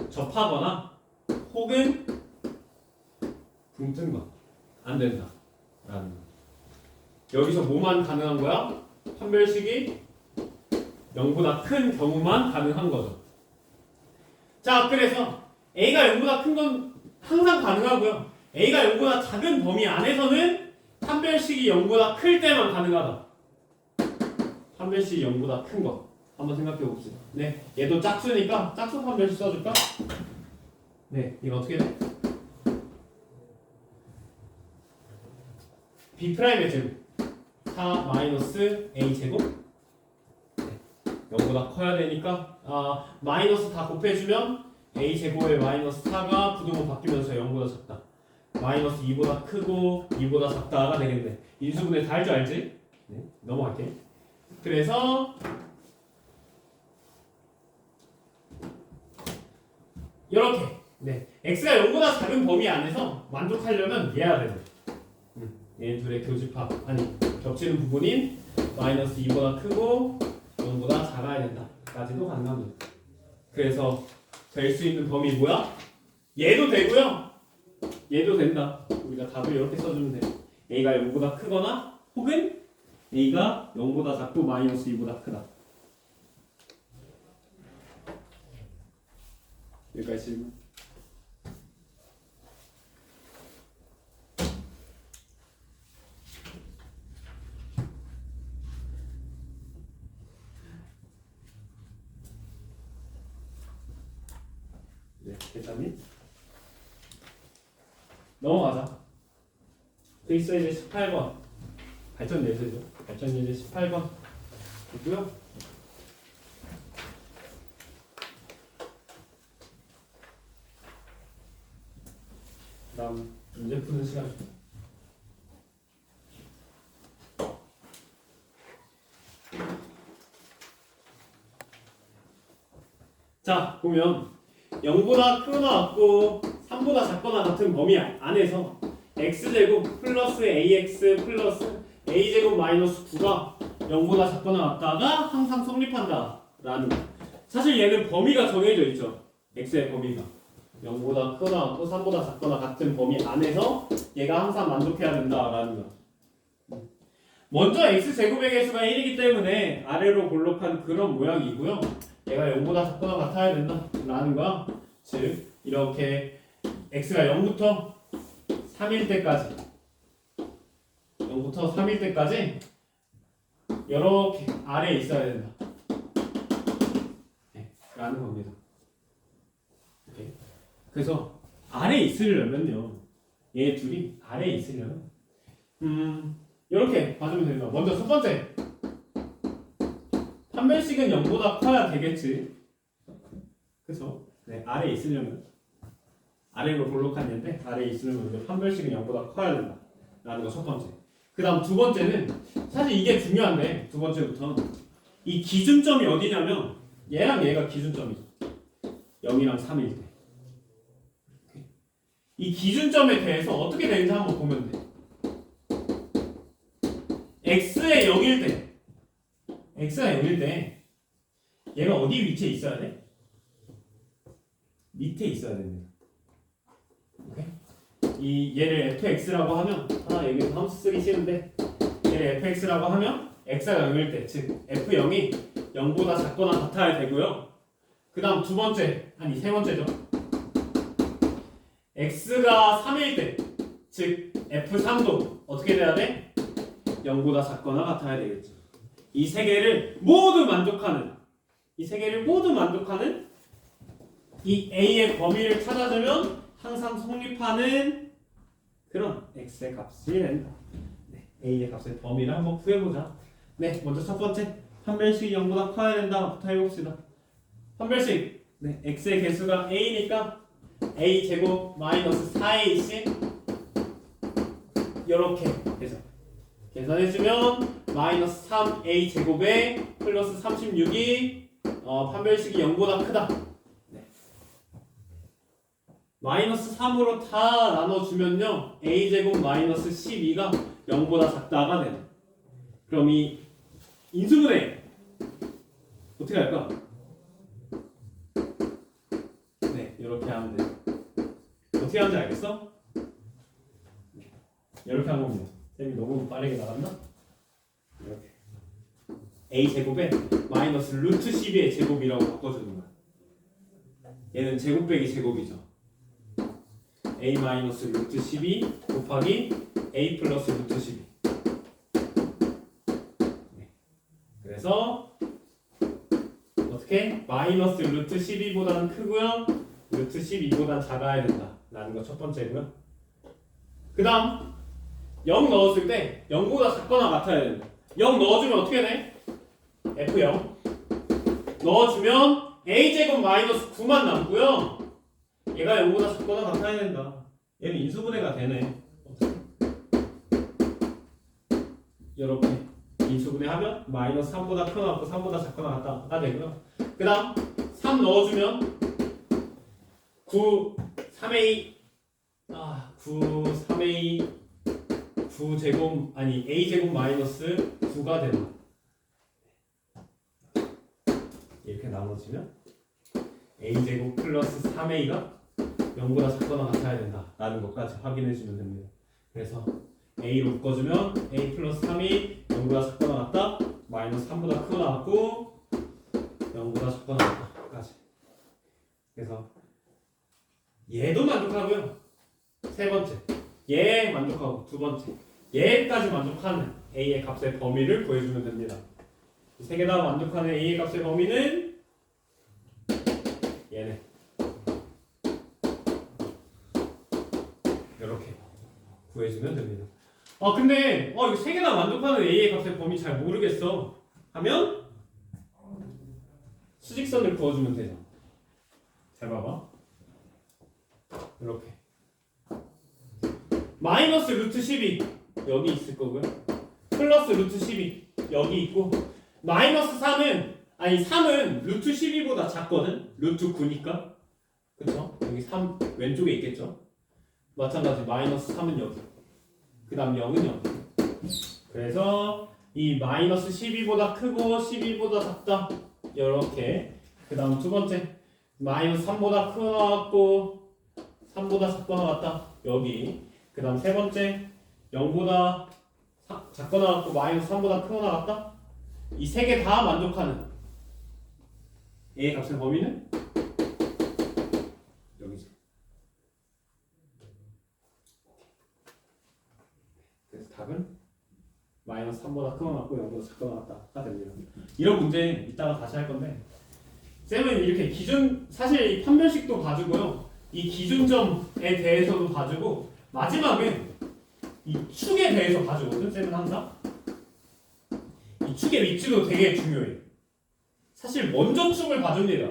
접하거나 혹은 붕뜬 거 안 된다 라는 거. 여기서 뭐만 가능한 거야? 판별식이 0보다 큰 경우만 가능한 거죠. 자, 그래서 A가 0보다 큰 건 항상 가능하고요. A가 0보다 작은 범위 안에서는 판별식이 0보다 클 때만 가능하다. 판별식이 0보다 큰 거 한번 생각해 봅시다. 네, 얘도 짝수니까 짝수 판별식 써줄까? 네, 이거 어떻게 돼? B'의 제곱 4 마이너스 A 제곱 0보다 커야 되니까 마이너스 다 곱해주면 A 제곱의 마이너스 4가 부등호 바뀌면서 0보다 작다. 마이너스 2보다 크고 2보다 작다가 되겠네. 인수분해 다 할 줄 알지? 네, 넘어갈게. 그래서 이렇게 네, x가 0보다 작은 범위 안에서 만족하려면 얘야 되네. 얘 둘의 교집합 아니 겹치는 부분인 마이너스 2보다 크고 0보다 작아야 된다 까지도 가능합니다. 그래서 될 수 있는 범위 뭐야? 얘도 되고요 얘도 된다. 우리가 답을 이렇게 써주면 돼. A가 0보다 크거나 혹은 A가 0보다 작고 마이너스 2보다 크다. 여기까지 질문. 네, 괜찮니? 넘어가자. 그래서 이제 18번 발전 예제죠. 발전 예제 18번 있고요. 그다음 문제 푸는 시간. 자, 보면 0보다 크거나 같고 3보다 작거나 같은 범위 안에서 x제곱 플러스 ax 플러스 a제곱 마이너스 9가 0보다 작거나 같다가 항상 성립한다 라는 거. 사실 얘는 범위가 정해져 있죠. x의 범위가 0보다 크거나 같고 3보다 작거나 같은 범위 안에서 얘가 항상 만족해야 된다라는 거. 먼저 x제곱의 개수가 1이기 때문에 아래로 볼록한 그런 모양이고요. 얘가 0보다 작거나 같아야 된다라는 거야. 즉 이렇게 x가 0부터 3일 때까지 0부터 3일 때까지 이렇게 아래에 있어야 된다. 네, 라는 겁니다. 오케이. 그래서 아래에 있으려면요. 얘 둘이 아래에 있으려면 이렇게 봐주면 됩니다. 먼저 첫 번째 판별식은 0보다 커야 되겠지. 그쵸? 네, 아래에 있으려면 아래로 볼록한 얘인데 아래에 있으려면 판별식은 0보다 커야 된다 라는 거 첫 번째. 그 다음 두 번째는 사실 이게 중요한데 두 번째부터 이 기준점이 어디냐면 얘랑 얘가 기준점이죠. 0이랑 3일 때. 이 기준점에 대해서 어떻게 되는지 한번 보면 돼. x의 0일 때 x가 0일 때 얘가 어디 위치에 있어야 돼? 밑에 있어야 됩니다. 오케이? 얘를 fx라고 하면 여기서 함수 쓰기 싫은데 얘를 fx라고 하면 x가 0일 때 즉 f0이 0보다 작거나 같아야 되고요. 그 다음 두 번째 세 번째죠. x가 3일 때 즉 f3도 어떻게 돼야 돼? 0보다 작거나 같아야 되겠죠. 이 세 개를 모두 만족하는 이 A의 범위를 찾아주면 항상 성립하는 그런 X의 값이 된다. 네, A의 값의 범위를 한번 구해보자. 네, 먼저 첫 번째 판별식이 0보다 커야 된다부터 해봅시다. 판별식 네, X의 개수가 A니까 A 제곱 마이너스 4AC 이렇게 해서 계산해주면 마이너스 3A 제곱에 플러스 36이 판별식이 0보다 크다. 네. 마이너스 3으로 다 나눠주면요 A 제곱 마이너스 12가 0보다 작다가 되네. 그럼 이 인수분해 어떻게 할까? 네, 이렇게 하면 돼. 어떻게 하는지 알겠어? 이렇게 하는 겁니다. 쌤이 너무 빠르게 나갔나? 이렇게 a 제곱에 마이너스 루트 12의 제곱이라고 바꿔주는 거야. 얘는 제곱 빼기 제곱이죠. a 마이너스 루트 12 곱하기 a 플러스 루트 12. 네. 그래서 어떻게? 마이너스 루트 12보다는 크고요. 루트 12보다 작아야 된다. 라는 거 첫 번째고요. 그 다음 0 넣었을 때 0보다 작거나 같아야 된다. 0 넣어주면 어떻게 돼? F0 넣어주면 A제곱 마이너스 9만 남고요. 얘가 0보다 작거나 같아야 된다. 얘는 인수분해가 되네. 이렇게 인수분해하면 마이너스 3보다 크거나 같고 3보다 작거나 같다가 되고요. 그 다음 3 넣어주면 9 3A 3A 9제곱 아니 A제곱 마이너스 9가 된다. 이렇게 나눠지면 A제곱 플러스 3A가 0보다 작거나 같아야 된다 라는 것까지 확인해 주면 됩니다. 그래서 A로 묶어주면 A 플러스 3이 0보다 작거나 같다 마이너스 3보다 크거나 같고 0보다 작거나 같다까지. 그래서 얘도 만족하고요. 세 번째 얘 만족하고 두 번째 얘까지 만족하는 A의 값의 범위를 구해주면 됩니다. 세 개 다 만족하는 A의 값의 범위는 얘네. 이렇게 구해주면 됩니다. 근데 이거 세 개 다 만족하는 A의 값의 범위 잘 모르겠어 하면 수직선을 그어주면 되죠. 잘 봐봐. 이렇게 마이너스 루트 12 여기 있을 거고요. 플러스 루트 12 여기 있고 마이너스 3은 루트 12보다 작거든. 루트 9니까. 그쵸? 여기 3 왼쪽에 있겠죠. 마찬가지 마이너스 3은 여기. 그 다음 0은 여기. 그래서 이 마이너스 12보다 크고 12보다 작다. 이렇게. 그 다음 두 번째 마이너스 3보다 크거나 같고 3보다 작거나 같다. 여기. 그 다음 세 번째 0보다 작거나 같고 마이너스 3보다 크거나 같다. 이 세 개 다 만족하는 A의 값의 범위는 여기죠. 그래서 답은 마이너스 3보다 크거나 같고 0보다 작거나 같다가 됩니다. 이런 문제 이따가 다시 할 건데 쌤은 이렇게 기준 사실 이 판별식도 봐주고요. 이 기준점에 대해서도 봐주고 마지막은 이 축에 대해서 봐주거든. 쌤은 항상 이 축의 위치도 되게 중요해. 사실 먼저 축을 봐줍니다.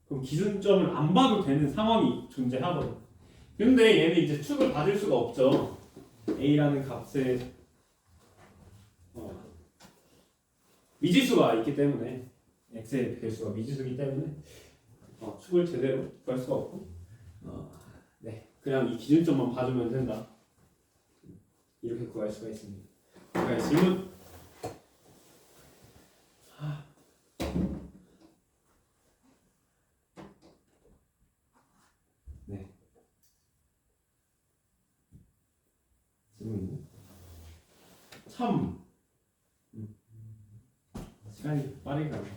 그럼 기준점을 안 봐도 되는 상황이 존재하거든. 근데 얘는 이제 축을 받을 수가 없죠. A라는 값의 미지수가 있기 때문에 x의 배수가 미지수이기 때문에 축을 제대로 구할 수가 없고 네 그냥 이 기준점만 봐주면 된다. 이렇게 구할 수가 있습니다. 그러니까 질문 네 질문 참 시간이 빠르게 가네.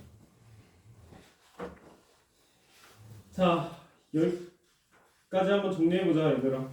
자 여기까지 한번 정리해보자 얘들아.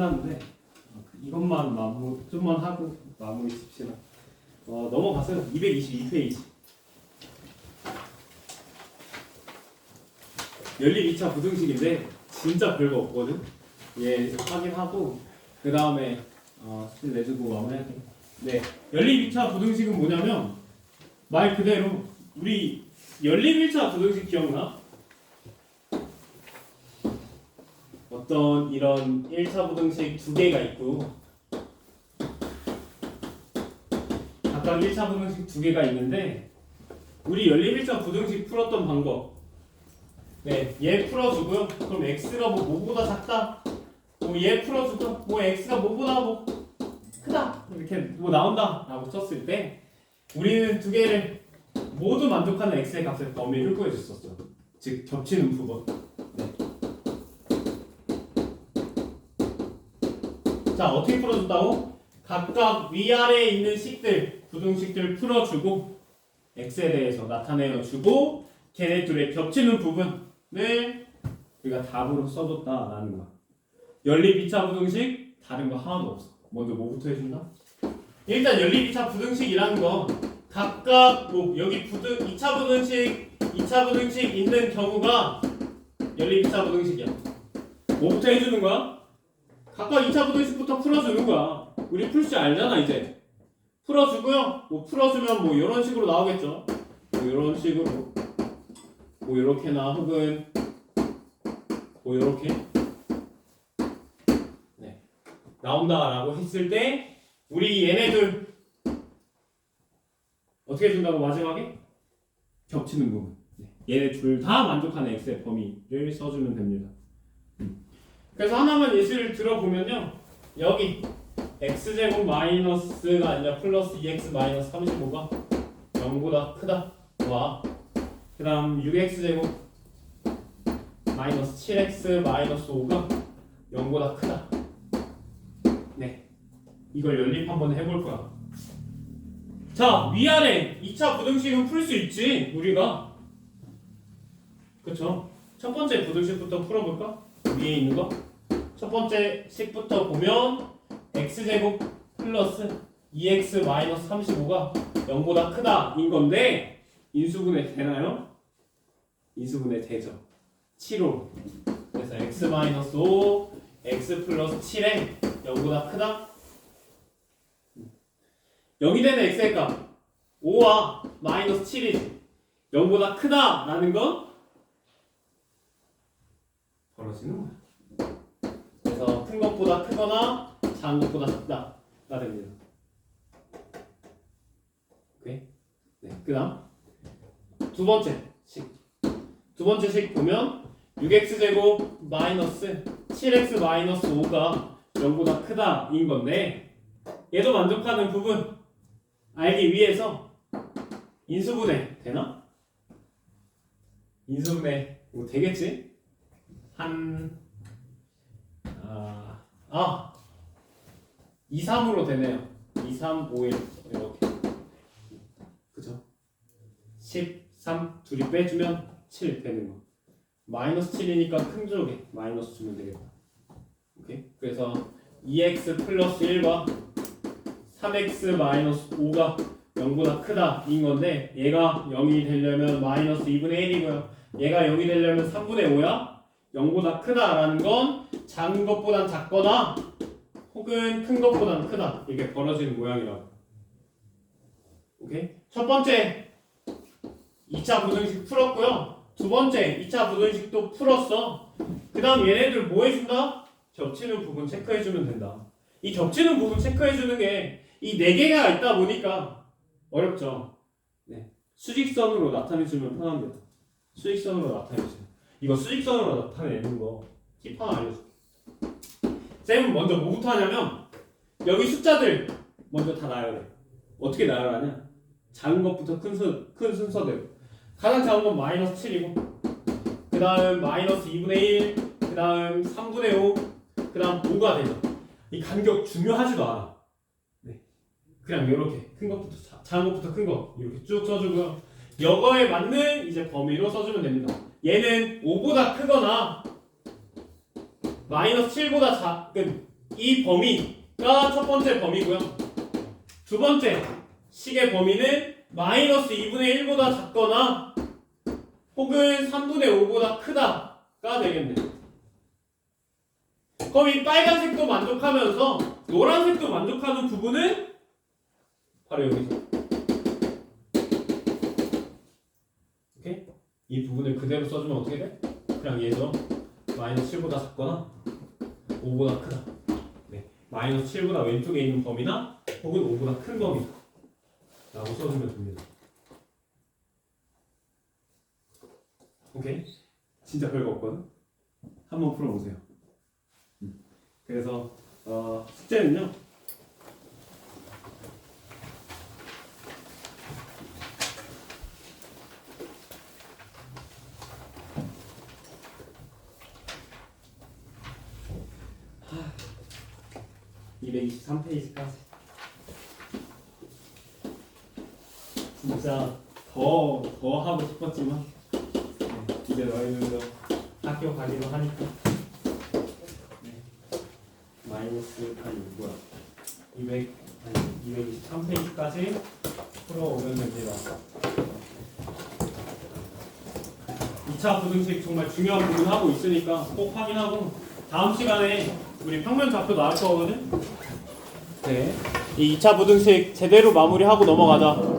끝났는데 이것만 좀만 하고 마무리 칩시다. 넘어가세요. 222페이지. 연립 2차 부등식인데 진짜 별거 없거든. 얘 확인하고 그 다음에 스틸 내주고 마무리할게요. 네, 연립 2차 부등식은 뭐냐면 말 그대로 우리 연립 1차 부등식 기억나? 어떤 이런 1차 부등식 두 개가 있고 각각 1차 부등식 두 개가 있는데 우리 연립 1차 부등식 풀었던 방법 네, 얘 풀어주고요. 그럼 x가 뭐보다 작다 얘 풀어주고 x가 뭐보다 크다 이렇게 나온다 라고 쳤을 때 우리는 두 개를 모두 만족하는 x의 값의 범위를 구해줬었죠. 즉 겹치는 부분. 네. 자, 어떻게 풀어줬다고? 각각 위아래에 있는 식들, 부등식들 풀어주고 x에 대해서 나타내주고 걔네 둘의 겹치는 부분을 우리가 답으로 써줬다라는 거야. 연립 2차 부등식 다른 거 하나도 없어. 먼저 뭐부터 해준다? 일단 연립 2차 부등식이라는 건 각각 여기 2차 부등식 있는 경우가 연립 2차 부등식이야. 뭐부터 해주는 거야? 각각 2차 부등식부터 풀어주는 거야. 우리 풀 줄 알잖아 이제. 풀어주고요. 풀어주면 이런 식으로 나오겠죠. 이런 식으로 이렇게나 혹은 이렇게 네. 나온다라고 했을 때 우리 얘네들 어떻게 해준다고 마지막에? 겹치는 부분. 네. 얘네 둘 다 만족하는 x의 범위를 써주면 됩니다. 그래서 하나만 예시를 들어보면요. 여기 x제곱 마이너스가 아니라 플러스 2x 마이너스 35가 0보다 크다. 와. 그 다음 6x제곱 마이너스 7x 마이너스 5가 0보다 크다. 네. 이걸 연립 한번 해볼 거야. 자, 위아래 2차 부등식은 풀 수 있지, 우리가. 그쵸? 첫 번째 부등식부터 풀어볼까? 위에 있는 거. 첫 번째 식부터 보면 x제곱 플러스 2x 마이너스 35가 0보다 크다 인 건데 인수분해 되나요? 인수분해 되죠. 7호. 그래서 x 마이너스 5, x 플러스 7에 0보다 크다? 0이 되는 x의 값 5와 마이너스 7이지 0보다 크다 라는 건 벌어지는 거야. 그래서 큰 것보다 크거나 작은 것보다 작다가 됩니다. 오케이? 네, 그 다음 두 번째 식 보면 6x제곱 마이너스 7x 마이너스 5가 0보다 크다 인 건데 얘도 만족하는 부분 알기 위해서 인수분해 되나? 인수분해 뭐 되겠지? 2, 3으로 되네요. 2, 3, 5, 1 이렇게 그죠? 13 둘이 빼주면 7 되는 거. 마이너스 7이니까 큰 쪽에 마이너스 주면 되겠다. 오케이? 그래서 2x 플러스 1과 3x 마이너스 5가 0보다 크다 인 건데 얘가 0이 되려면 마이너스 2분의 1이고요. 얘가 0이 되려면 3분의 5야. 0보다 크다라는 건 작은 것보단 작거나 혹은 큰 것보단 크다. 이게 벌어지는 모양이라고. 오케이? 첫 번째 2차 부등식 풀었고요. 두 번째 2차 부등식도 풀었어. 그 다음 얘네들 뭐 해준다? 겹치는 부분 체크해주면 된다. 이 겹치는 부분 체크해주는 게 이 네 개가 있다 보니까 어렵죠. 네. 수직선으로 나타내주면 편합니다. 수직선으로 나타내주세요. 이거 수직선으로 나타내는 거 팁 하나 알려줄게. 쌤은 먼저 뭐부터 하냐면 여기 숫자들 먼저 다 나열해. 어떻게 나열하냐? 작은 것부터 큰 순서대로. 가장 작은 건 마이너스 7이고 그 다음 마이너스 2분의 1 그 다음 3분의 5 그 다음 5가 되죠. 이 간격 중요하지도 않아. 네. 그냥 이렇게 큰 것부터 작은 것부터 큰 거 이렇게 쭉 써주고요. 이거에 맞는 이제 범위로 써주면 됩니다. 얘는 5보다 크거나 마이너스 7보다 작은 이 범위가 첫 번째 범위고요. 두 번째 식의 범위는 마이너스 2분의 1보다 작거나 혹은 3분의 5보다 크다가 되겠네. 그럼 이 빨간색도 만족하면서 노란색도 만족하는 부분은 바로 여기서. 오케이? 이 부분을 그대로 써주면 어떻게 돼? 그냥 얘죠. 마이너스 7보다 작거나 5보다 크다. 네. 마이너스 7보다 왼쪽에 있는 범위나 혹은 5보다 큰 범위다 라고 써주면 됩니다. 오케이? 진짜 별거 없거든? 한번 풀어보세요. 그래서 숙제는요. 하, 223페이지까지 진짜 더 하고 싶었지만 이제 너희들도 학교 가기로 하니까 마이너스 뭐야 223페이지까지 풀어오면 됩니다. 2차 부등식 정말 중요한 부분 하고 있으니까 꼭 확인하고 다음 시간에 우리 평면 좌표 나올 거거든. 네. 이 2차 부등식 제대로 마무리하고 넘어가자.